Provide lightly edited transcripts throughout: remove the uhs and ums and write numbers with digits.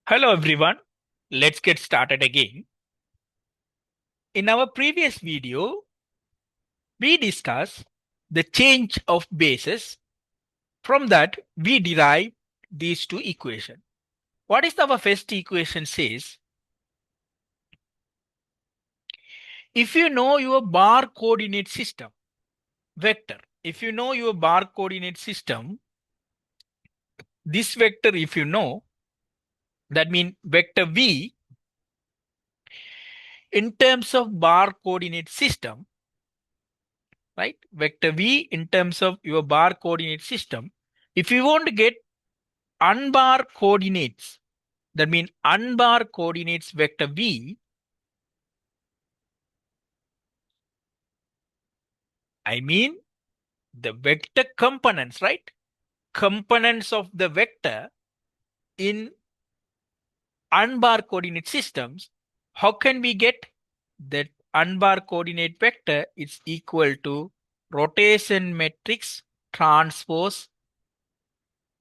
Hello everyone, let's get started again. In our previous video, we discussed the change of bases. From that, we derive these two equations. What is our first equation says? If you know your bar coordinate system, vector, if you know your bar coordinate system, this vector if you know, that means vector v in terms of bar coordinate system, right? Vector v in terms of your bar coordinate system. If you want to get unbar coordinates, that means unbar coordinates vector v, I mean the vector components, right? Components of the vector in unbar coordinate systems. How can we get that unbar coordinate vector is equal to rotation matrix transpose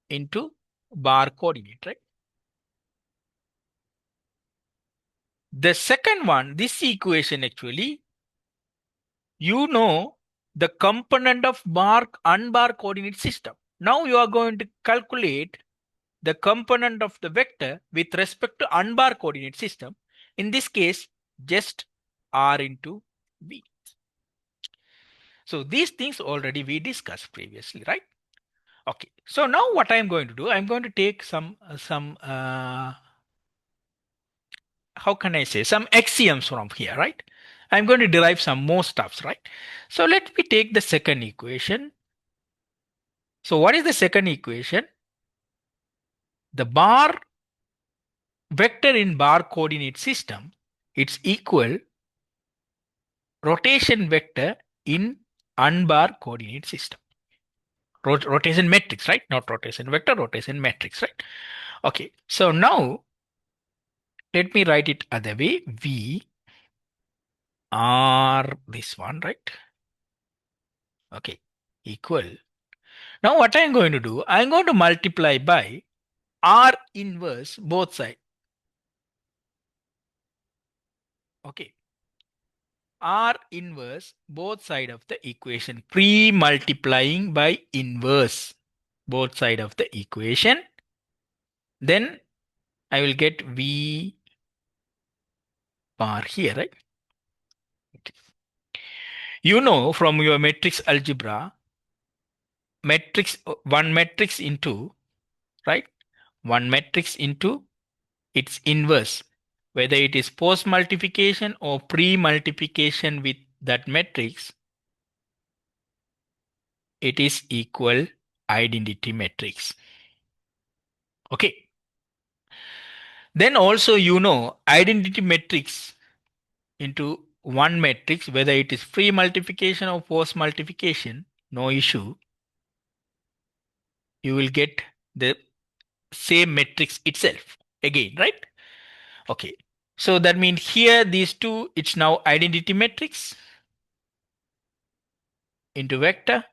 into bar coordinate, right? The second one, this equation actually, you know the component of bar unbar coordinate system. Now you are going to calculate the component of the vector with respect to unbar coordinate system. In this case, just r into v. So these things already we discussed previously, right? Okay. So now what I'm going to do, I'm going to take some how can I say, some axioms from here, right? I'm going to derive some more stuffs, right? So let me take the second equation. So what is the second equation? The bar vector in bar coordinate system, it's equal rotation vector in unbar coordinate system. Rotation matrix, right? Not rotation vector, rotation matrix, right? Okay. So now let me write it other way. V R this one, right? Okay. Equal. Now what I'm going to do, I'm going to multiply by R inverse both sides. Okay. R inverse both side of the equation. Pre-multiplying by inverse both side of the equation. Then I will get V bar here, right? Okay. You know from your matrix algebra, matrix one matrix into, right? One matrix into its inverse, whether it is post multiplication or pre multiplication with that matrix, it is equal identity matrix. Okay. Then also you know identity matrix into one matrix, whether it is pre multiplication or post multiplication, no issue. You will get the same matrix itself again, right? Okay. So that means here these two, it's now identity matrix into vector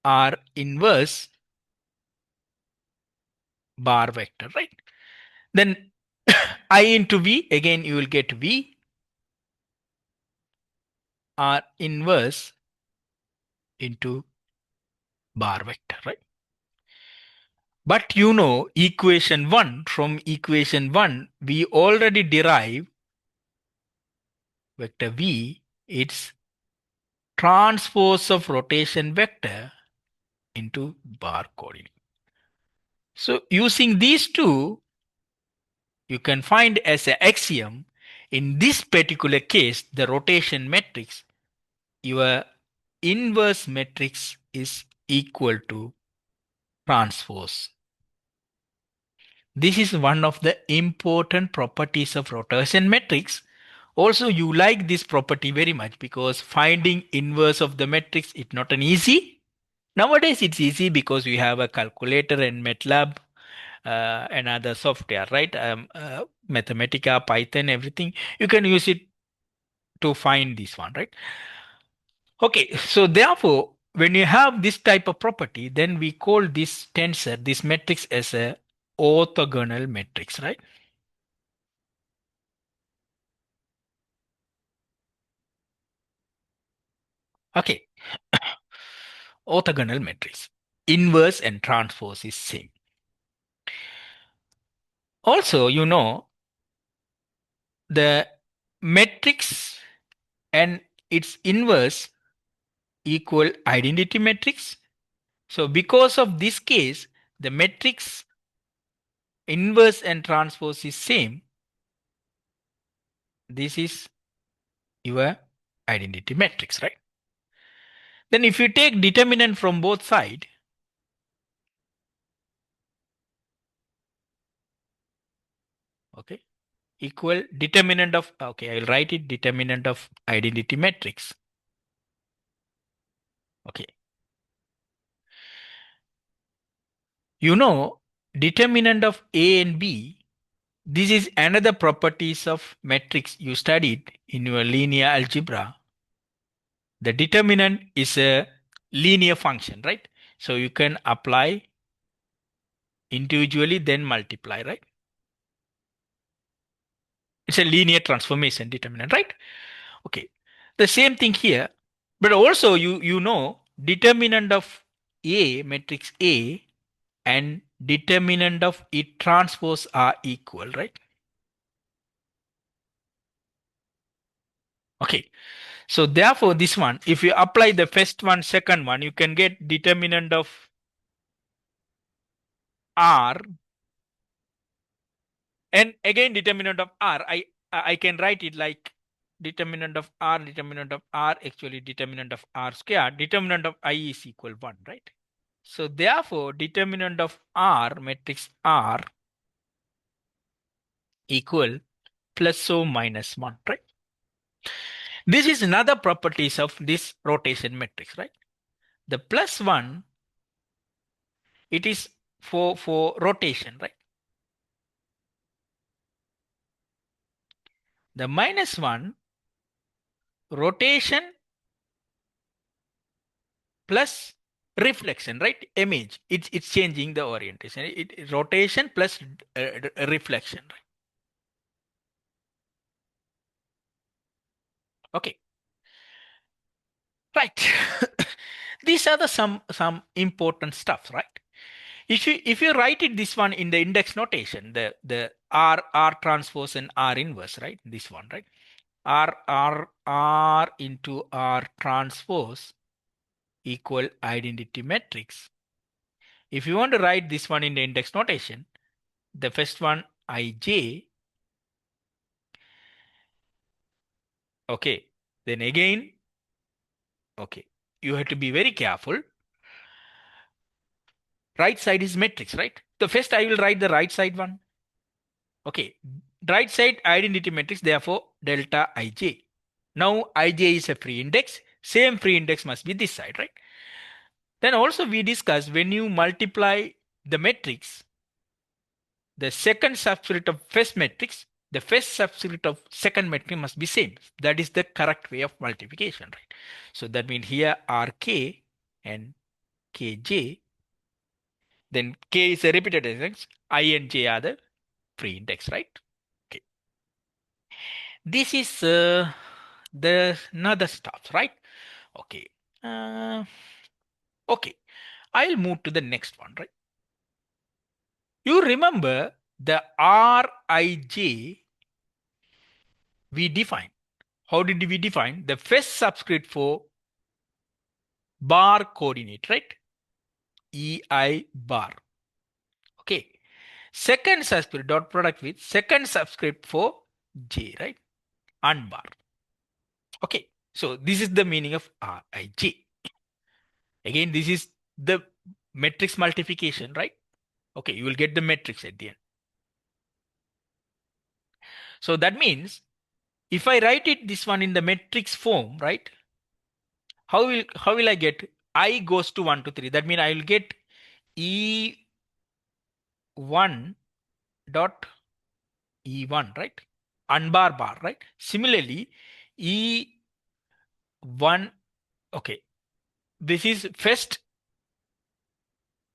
R inverse bar vector, right? Then I into V, again you will get V R inverse into bar vector, right? But you know equation 1, from equation 1, we already derive vector V, its transpose of rotation vector into bar coordinate. So using these two, you can find as an axiom, in this particular case, the rotation matrix, your inverse matrix is equal to transpose. This is one of the important properties of rotation matrix. Also, you like this property very much because finding inverse of the matrix is not an easy. Nowadays, it's easy because we have a calculator and MATLAB and other software, right? Mathematica, Python, everything. You can use it to find this one, right? Okay, so therefore, when you have this type of property, then we call this tensor, this matrix as a orthogonal matrix, right? Okay. Orthogonal matrix. Inverse and transpose is same. Also, the matrix and its inverse equal identity matrix. So because of this case, the matrix inverse and transpose is same. This is your identity matrix, right? Then if you take determinant from both sides, okay, equal determinant of, okay, I'll write it determinant of identity matrix. Okay. Determinant of A and B, this is another properties of matrix you studied in your linear algebra. The determinant is a linear function, right? So you can apply individually, then multiply, right? It's a linear transformation determinant, right? Okay. The same thing here, but also you know determinant of A, matrix A, and determinant of it transpose are equal, right? Okay. So therefore, this one, if you apply the first one, second one, you can get determinant of R, and again determinant of R. I can write it like determinant of R, actually determinant of R square, determinant of I is equal 1, right? So therefore, determinant of R, matrix R, equal plus or minus 1, right? This is another properties of this rotation matrix, right? The plus 1, it is for rotation, right? The minus 1, rotation plus reflection, right? Image. It's changing the orientation. Rotation plus reflection, right? Okay. Right. These are the some important stuff, right? If you write it this one in the index notation, the R transpose and R inverse, right? This one, right? R into R transpose equal identity matrix. If you want to write this one in the index notation, the first one IJ, okay, then again, okay, you have to be very careful. Right side is matrix, right? The first I will write the right side one. Okay, right side identity matrix, therefore delta IJ. Now IJ is a free index, same free index must be this side, right? Then also we discussed when you multiply the matrix, the second subscript of first matrix, the first subscript of second matrix must be same. That is the correct way of multiplication, right? So that means here RK and KJ, then K is a repeated index, I and J are the free index, right? Okay. This is the another stuff, right? Okay. Uh, okay. I'll move to the next one, right? You remember the Rij we define. How did we define? The first subscript for bar coordinate, right? EI bar. Okay. Second subscript dot product with second subscript for J, right? Unbar. Okay. So this is the meaning of Rij. Again, this is the matrix multiplication, right? Okay, you will get the matrix at the end. So that means if I write it this one in the matrix form, right? How will I get I goes to 1 to 3? That means I will get E1 dot E1, right? Unbar bar, right? Similarly, E1, okay. This is first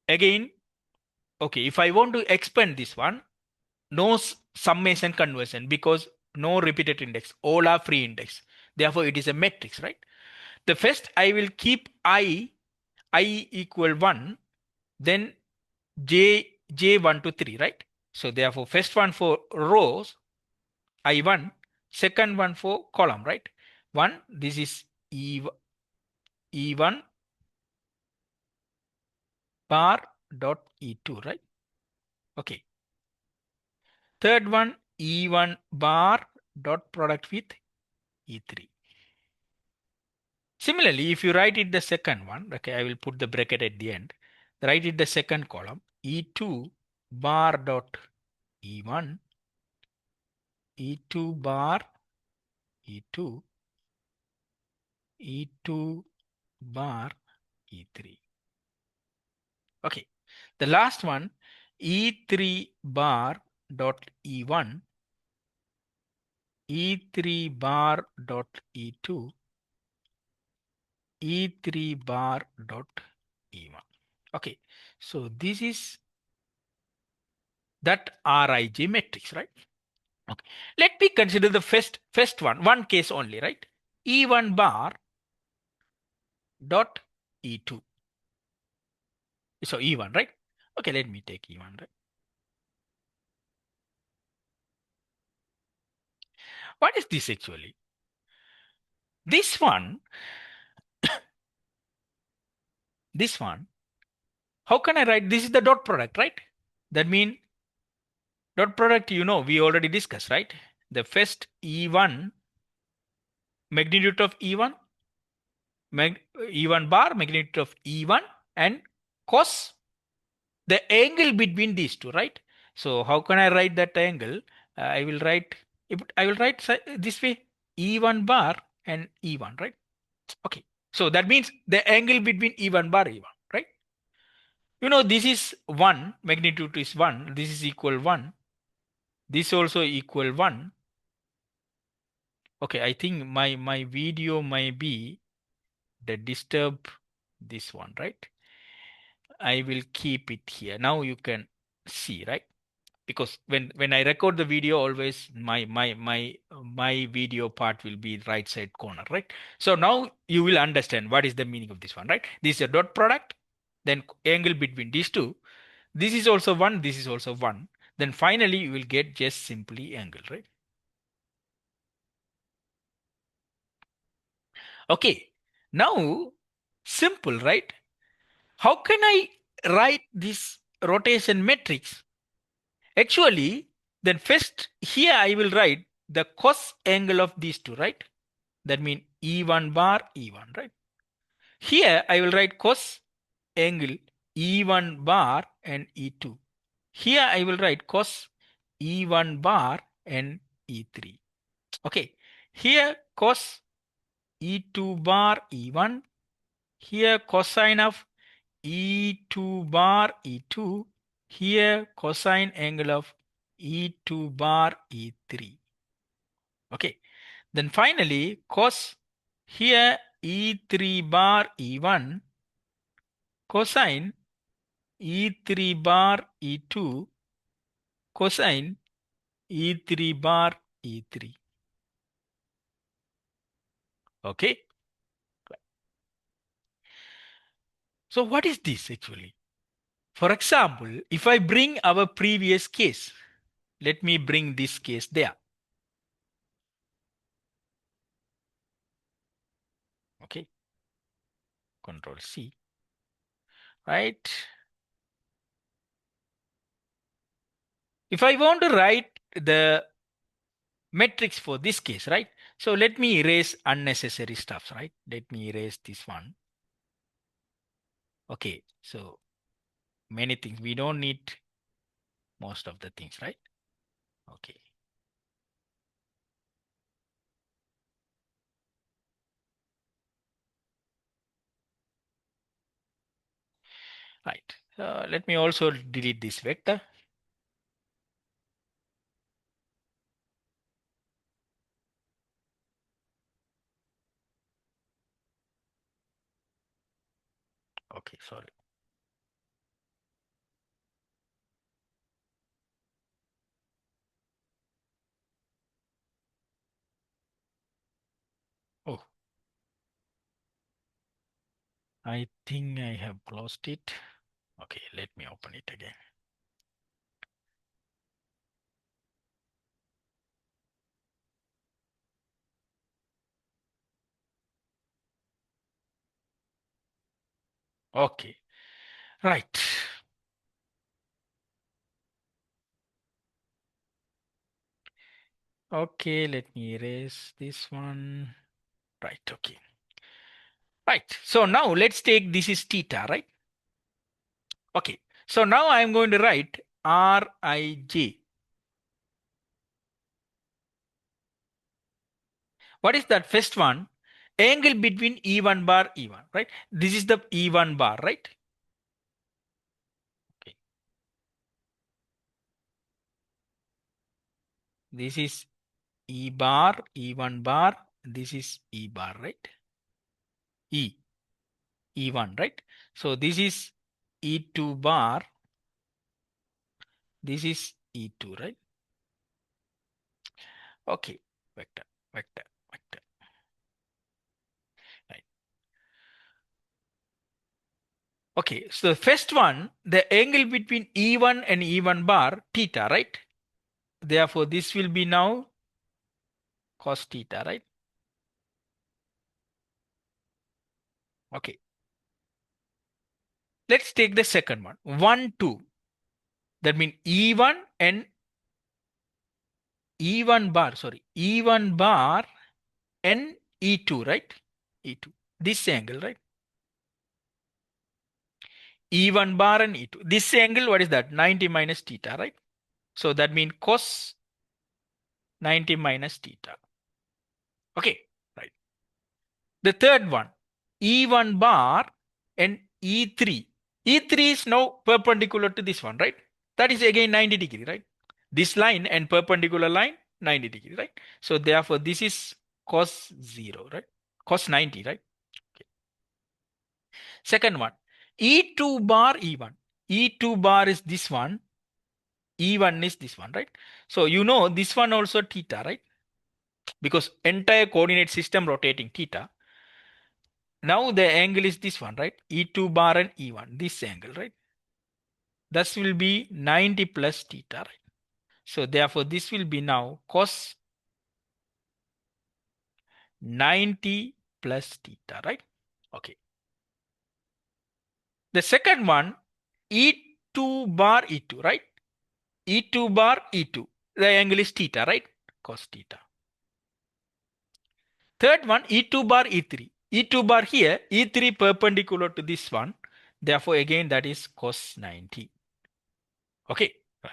again Okay, if I want to expand this one, no summation conversion because no repeated index, all are free index. Therefore, it is a matrix, right? The first I will keep I equal 1, then j1 to 3, right? So therefore, first one for rows, I1, second one for column, right? 1, this is E1 bar dot E2, right? Okay. Third one, E1 bar dot product with E3. Similarly, if you write it the second one, okay, I will put the bracket at the end. Write it the second column, E2 bar dot E1, E2 bar E2, E2 bar E3. Okay. The last one, E3 bar dot E1, E3 bar dot E2, E3 bar dot E1. Okay. So this is that Rij matrix, right? Okay. Let me consider the first one case only, right? E1 bar dot E2. So E1, right? Okay, let me take E1, right? What is this actually? This one, this one, how can I write? This is the dot product, right? That means dot product, we already discussed, right? The first E1, magnitude of E1, E1 bar, magnitude of E1, and cos the angle between these two, right? So how can I write that angle? I will write, I will write this way, E1 bar and E1, right? Okay. So that means the angle between E1 bar, E1, right? This is 1, magnitude is 1, this is equal 1, this also equal 1. Okay, I think my video might be the disturb this one, right? I will keep it here. Now you can see, right? Because when I record the video, always my video part will be right side corner, right? So now you will understand what is the meaning of this one, right? This is a dot product, then angle between these two. This is also 1, this is also 1. Then finally you will get just simply angle, right? Okay. Now simple, right? How can I write this rotation matrix? Actually, then first here I will write the cos angle of these two, right? That means E1 bar E1, right? Here I will write cos angle E1 bar and E2. Here I will write cos E1 bar and E3. Okay. Here cos E2 bar E1. Here cosine of E2 bar E2. Here cosine angle of E2 bar E3. Okay. Then finally cos here E3 bar E1 cosine E3 bar E2 cosine E3 bar E3. Okay. So what is this actually? For example, if I bring our previous case, let me bring this case there. Okay. Control C. Right. If I want to write the matrix for this case, right? So let me erase unnecessary stuff, right? Let me erase this one. Okay. So many things. We don't need most of the things, right? Okay. Right. Let me also delete this vector. Okay, sorry. I think I have closed it. Okay, let me open it again. Okay, right. Okay, let me erase this one. Right, okay. Right, so now let's take this is theta, right? Okay, so now I'm going to write Rij. What is that first one? Angle between E1 bar E1, right? This is the E1 bar, right? Okay. This is E bar, E1 bar. This is E bar, right? E, E1, right? So this is E2 bar. This is E2, right? Okay. Vector, vector, vector. Right. Okay. So the first one, the angle between E1 and E1 bar, theta, right? Therefore, this will be now cos theta, right? Okay. Let's take the second one. 1, 2. That means E1 and E1 bar, sorry, E1 bar and E2, right? E2. This angle, right? E1 bar and E2. This angle, what is that? 90 minus theta, right? So that means cos 90 minus theta. Okay, right. The third one, E1 bar and E3. E3 is now perpendicular to this one, right? That is again 90 degree, right? This line and perpendicular line, 90 degree, right? So therefore, this is cos 0, right? Cos 90, right? Okay. Second one, E2 bar E1. E2 bar is this one. E1 is this one, right? So you know this one also theta, right? Because entire coordinate system rotating theta. Now the angle is this one, right? E2 bar and E1, this angle, right? This will be 90 plus theta, right? So therefore, this will be now cos 90 plus theta, right? Okay. The second one, E2 bar E2, right? E2 bar E2. The angle is theta, right? Cos theta. Third one, E2 bar E3. E2 bar here, E3 perpendicular to this one. Therefore, again, that is cos 90. Okay. Right.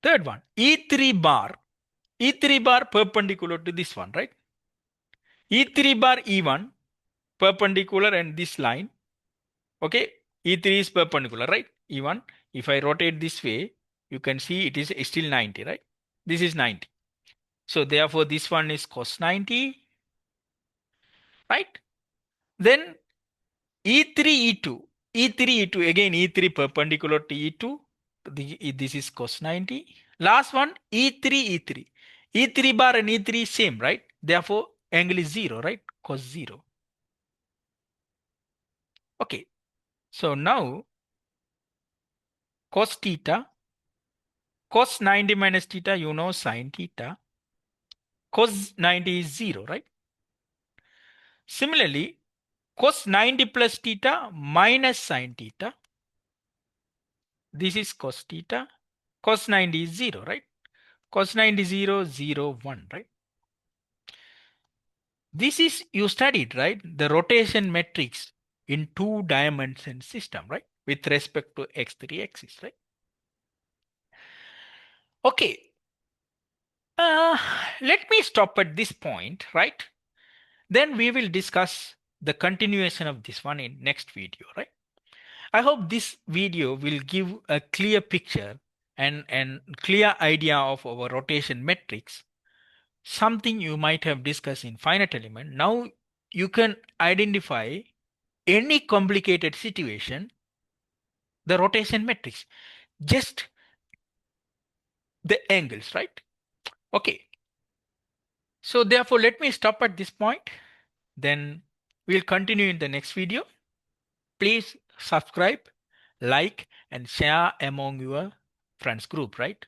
Third one, E3 bar. E3 bar perpendicular to this one, right? E3 bar E1 perpendicular and this line. Okay. E3 is perpendicular, right? E1. If I rotate this way, you can see it is still 90, right? This is 90. So therefore, this one is cos 90, right? Then E3, E2. E3, E2. Again, E3 perpendicular to E2. This is cos 90. Last one, E3, E3. E3 bar and E3 is same, right? Therefore, angle is 0, right? Cos 0. Okay. So now, cos theta, cos 90 minus theta, you know sin theta. Cos 90 is 0, right? Similarly, cos 90 plus theta minus sin theta. This is cos theta. Cos 90 is 0, right? Cos 90 0, 0, 1, right? This is you studied, right? The rotation matrix in two-dimension system, right? With respect to x3 axis, right? Okay. Uh, Let me stop at this point, right? Then we will discuss the continuation of this one in next video, right? I hope this video will give a clear picture and clear idea of our rotation matrix, something you might have discussed in finite element. Now you can identify any complicated situation, the rotation matrix, just the angles, right? Okay. So therefore, let me stop at this point. Then We'll continue in the next video. Please subscribe, like, and share among your friends group, right?